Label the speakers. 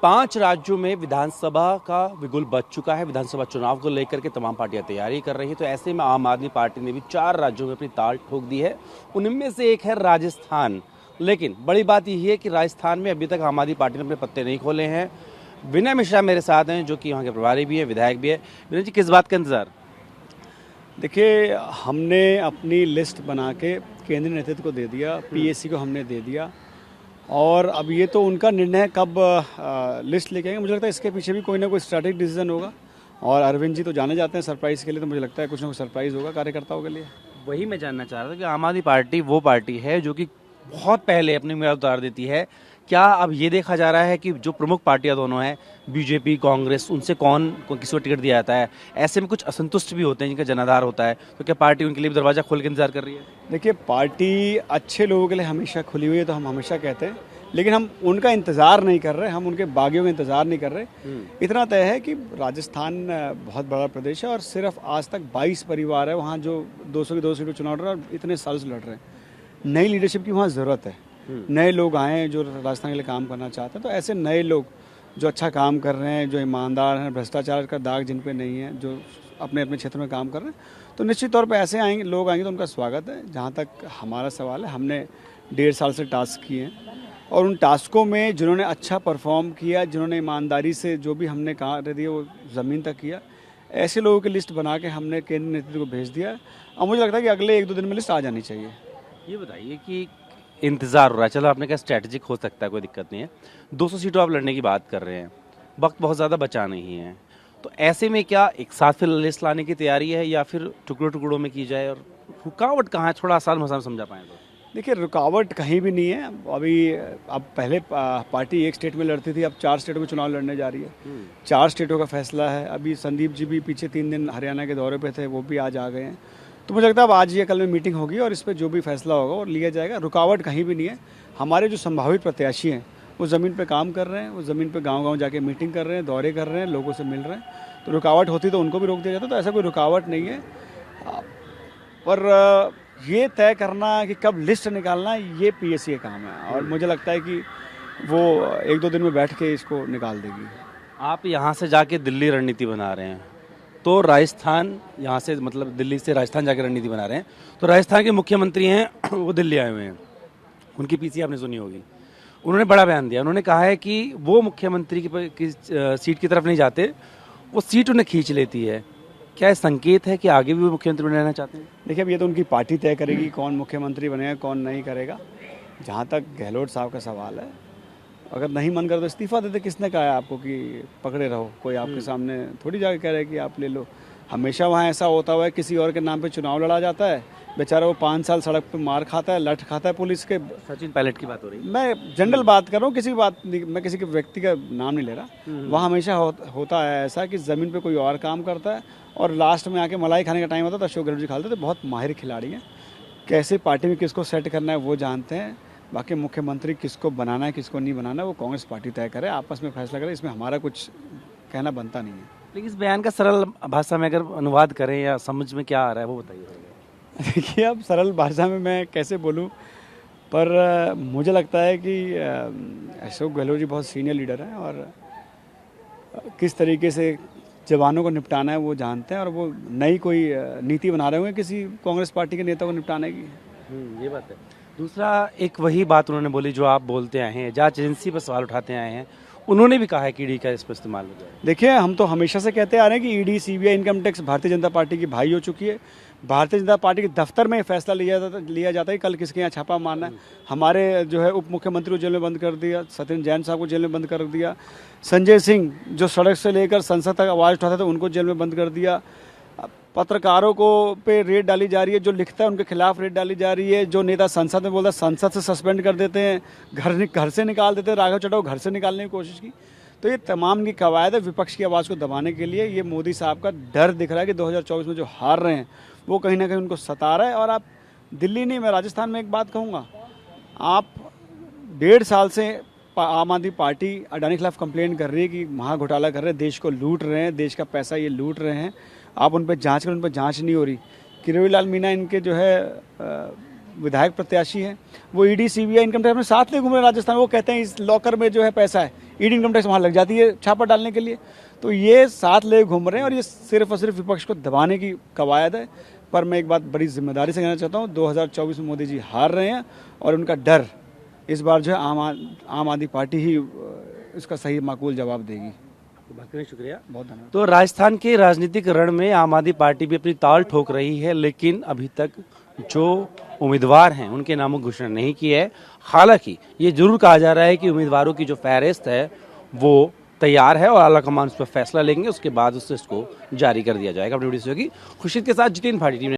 Speaker 1: 5 राज्यों में विधानसभा का बिगुल बज चुका है। विधानसभा चुनाव को लेकर के तमाम पार्टियां तैयारी कर रही हैं। तो ऐसे में आम आदमी पार्टी ने भी 4 राज्यों में अपनी ताल ठोक दी है। उनमें से एक है राजस्थान। लेकिन बड़ी बात यही है कि राजस्थान में अभी तक आम आदमी पार्टी ने अपने पत्ते नहीं खोले हैं। विनय मिश्रा मेरे साथ हैं, जो कि वहाँ के प्रभारी भी हैं, विधायक भी है। विनय जी, किस बात का इंतजार?
Speaker 2: देखिए, हमने अपनी लिस्ट बना के केंद्रीय नेतृत्व को दे दिया, पीएससी को हमने दे दिया, और अब ये तो उनका निर्णय कब लिस्ट लेके आएंगे। मुझे लगता है इसके पीछे भी कोई ना कोई स्ट्रैटेजिक डिसीजन होगा। और अरविंद जी तो जाने जाते हैं सरप्राइज़ के लिए, तो मुझे लगता है कुछ ना कुछ सरप्राइज़ होगा कार्यकर्ताओं के लिए।
Speaker 1: वही मैं जानना चाह रहा था कि आम आदमी पार्टी वो पार्टी है जो कि बहुत पहले अपनी उम्मीदवार उतार देती है। क्या अब ये देखा जा रहा है कि जो प्रमुख पार्टियां दोनों हैं, बीजेपी कांग्रेस, उनसे कौन किसी को टिकट दिया जाता है? ऐसे में कुछ असंतुष्ट भी होते हैं जिनका जनाधार होता है, तो क्या पार्टी उनके लिए भी दरवाजा खोल के इंतजार कर रही है?
Speaker 2: देखिए, पार्टी अच्छे लोगों के लिए हमेशा खुली हुई है, तो हम हमेशा कहते हैं, लेकिन हम उनका इंतज़ार नहीं कर रहे, हम उनके बागियों का इंतज़ार नहीं कर रहे। इतना तय है कि राजस्थान बहुत बड़ा प्रदेश है और सिर्फ आज तक 22 परिवार है वहाँ जो 200 की 2 सीटों चुनाव लड़ रहे हैं और इतने सालों से लड़ रहे हैं। नई लीडरशिप की वहाँ ज़रूरत है। नए लोग आए हैं जो राजस्थान के लिए काम करना चाहते हैं। तो ऐसे नए लोग जो अच्छा काम कर रहे हैं, जो ईमानदार हैं, भ्रष्टाचार का दाग जिन पे नहीं है, जो अपने अपने क्षेत्र में काम कर रहे हैं, तो निश्चित तौर पे ऐसे आएंगे लोग आएंगे तो उनका स्वागत है। जहाँ तक हमारा सवाल है, हमने 1.5 साल से टास्क किए हैं और उन टास्कों में जिन्होंने अच्छा परफॉर्म किया, जिन्होंने ईमानदारी से जो भी हमने कार्य दिया वो ज़मीन तक किया, ऐसे लोगों की लिस्ट बना के हमने केंद्रीय नेतृत्व को भेज दिया। और मुझे लगता है कि अगले 1-2 दिन में लिस्ट आ जानी चाहिए।
Speaker 1: ये बताइए कि इंतजार हो रहा है, चलो आपने कहा स्ट्रैटेजिक हो सकता है, कोई दिक्कत नहीं है। 200 सीटों आप लड़ने की बात कर रहे हैं, वक्त बहुत ज़्यादा बचा नहीं है, तो ऐसे में क्या एक साथ फिर लिस्ट लाने की तैयारी है या फिर टुकड़ों टुकड़ों में की जाए? और रुकावट कहाँ है, थोड़ा आसान भाषा में समझा पाएँ तो?
Speaker 2: देखिए, रुकावट कहीं भी नहीं है। अभी अब पहले पार्टी एक स्टेट में लड़ती थी, अब 4 स्टेटों में चुनाव लड़ने जा रही है। 4 स्टेटों का फैसला है। अभी संदीप जी भी पीछे 3 दिन हरियाणा के दौरे पे थे, वो भी आज आ गए हैं। तो मुझे लगता है अब आज या कल में मीटिंग होगी और इस पर जो भी फैसला होगा वो लिया जाएगा। रुकावट कहीं भी नहीं है। हमारे जो संभावित प्रत्याशी हैं वो ज़मीन पे काम कर रहे हैं, वो ज़मीन पे गांव-गांव जाके मीटिंग कर रहे हैं, दौरे कर रहे हैं, लोगों से मिल रहे हैं। तो रुकावट होती तो उनको भी रोक दिया जाता। तो ऐसा कोई रुकावट नहीं है। पर ये तय करना कि कब लिस्ट निकालना, ये पीएससी का काम है और मुझे लगता है कि वो 1-2 दिन में बैठ के इसको निकाल देगी।
Speaker 1: आप यहाँ से जाके दिल्ली रणनीति बना रहे हैं, तो राजस्थान, यहाँ से मतलब दिल्ली से राजस्थान जाके रणनीति बना रहे हैं, तो राजस्थान के मुख्यमंत्री हैं वो दिल्ली आए हुए हैं, उनकी पीसी आपने सुनी होगी। उन्होंने बड़ा बयान दिया। उन्होंने कहा है कि वो मुख्यमंत्री की सीट की तरफ नहीं जाते, वो सीट उन्हें खींच लेती है। क्या संकेत है कि आगे भी वो मुख्यमंत्री बनना चाहते हैं?
Speaker 2: देखिए, अब ये तो उनकी पार्टी तय करेगी कौन मुख्यमंत्री बनेगा, कौन नहीं करेगा। जहाँ तक गहलोत साहब का सवाल है, अगर नहीं मन कर तो इस्तीफा देते। किसने कहा है आपको कि पकड़े रहो? कोई आपके सामने थोड़ी जाके कह रहा है कि आप ले लो। हमेशा वहाँ ऐसा होता हुआ है, किसी और के नाम पे चुनाव लड़ा जाता है, बेचारा वो 5 साल सड़क पे मार खाता है, लठ खाता है पुलिस के।
Speaker 1: सचिन पायलट की बात हो रही है।
Speaker 2: मैं जनरल बात कर रहा हूँ, किसी की बात नहीं, मैं किसी के व्यक्ति का नाम नहीं ले रहा। वहाँ हमेशा होता है ऐसा कि ज़मीन पे कोई और काम करता है और लास्ट में आके मलाई खाने का टाइम होता है तो अशोक गहलोत जी खाते थे। बहुत माहिर खिलाड़ी हैं, कैसे पार्टी में किसको सेट करना है वो जानते हैं। बाकी मुख्यमंत्री किसको बनाना है किसको नहीं बनाना है वो कांग्रेस पार्टी तय करे, आपस में फैसला करे। इसमें हमारा कुछ कहना बनता नहीं है।
Speaker 1: लेकिन इस बयान का सरल भाषा में अगर अनुवाद करें या समझ में क्या आ रहा है वो बताइए।
Speaker 2: देखिए, अब सरल भाषा में मैं कैसे बोलूं, पर मुझे लगता है कि अशोक गहलोत जी बहुत सीनियर लीडर हैं और किस तरीके से जवानों को निपटाना है वो जानते हैं और वो नई कोई नीति बना रहे होंगे किसी कांग्रेस पार्टी के नेता को निपटाने की।
Speaker 1: ये बात है। दूसरा, एक वही बात उन्होंने बोली जो आप बोलते आए हैं, जांच एजेंसी पर सवाल उठाते आए हैं। उन्होंने भी कहा है कि ईडी का इस पर इस्तेमाल हो जाए।
Speaker 2: देखिए, हम तो हमेशा से कहते आ रहे हैं कि ED, CBI, income tax Bharatiya Janata party की भाई हो चुकी है। भारतीय जनता पार्टी के दफ्तर में फैसला लिया जाता है कल किसके यहाँ छापा मारना है। हमारे जो है उप मुख्यमंत्री को जेल में बंद कर दिया, सत्येंद्र जैन साहब को जेल में बंद कर दिया, संजय सिंह जो सड़क से लेकर संसद तक आवाज़ उठाते थे उनको जेल में बंद कर दिया। पत्रकारों को पे रेड डाली जा रही है, जो लिखता है उनके खिलाफ रेड डाली जा रही है। जो नेता संसद में बोलता है संसद से सस्पेंड कर देते हैं, घर से निकाल देते हैं। राघव चड्ढा घर से निकालने की कोशिश की। तो ये तमाम की कवायद है विपक्ष की आवाज़ को दबाने के लिए। ये मोदी साहब का डर दिख रहा है कि 2024 में जो हार रहे हैं वो कहीं ना कहीं उनको सता रहा है। और आप दिल्ली नहीं, मैं राजस्थान में एक बात कहूँगा, आप 1.5 साल से आम आदमी पार्टी अडानी के खिलाफ कंप्लेंट कर रही है कि महा घोटाला कर रहे हैं, देश को लूट रहे हैं, देश का पैसा ये लूट रहे हैं। आप उन पर जांच करें, उन पर जांच नहीं हो रही। किरोड़ी लाल मीणा इनके जो है विधायक प्रत्याशी हैं, वो ईडी, सीबीआई, इनकम टैक्स में साथ नहीं घूम रहे राजस्थान। वो कहते हैं इस लॉकर में जो है पैसा है, ईडी इनकम टैक्स वहाँ लग जाती है छापा डालने के लिए। तो ये साथ ले घूम रहे हैं और ये सिर्फ और सिर्फ विपक्ष को दबाने की कवायद है। पर मैं एक बात बड़ी जिम्मेदारी से कहना चाहता हूँ, 2024 में मोदी जी हार रहे हैं और उनका डर इस बार जो है आम आदमी पार्टी ही इसका सही माकूल जवाब देगी।
Speaker 1: बात करने शुक्रिया।
Speaker 2: बहुत धन्यवाद।
Speaker 1: तो राजस्थान के राजनीतिक रण में आम आदमी पार्टी भी अपनी ताल ठोक रही है, लेकिन अभी तक जो उम्मीदवार हैं उनके नामों की घोषणा नहीं की है। हालांकि ये जरूर कहा जा रहा है कि उम्मीदवारों की जो फहरिस्त है वो तैयार है और आला कमान उस पर फैसला लेंगे, उसके बाद उससे इसको जारी कर दिया जाएगा। अपनी वीडियो से होगी खुर्शीद के साथ जितेंद्र भाटी, टीम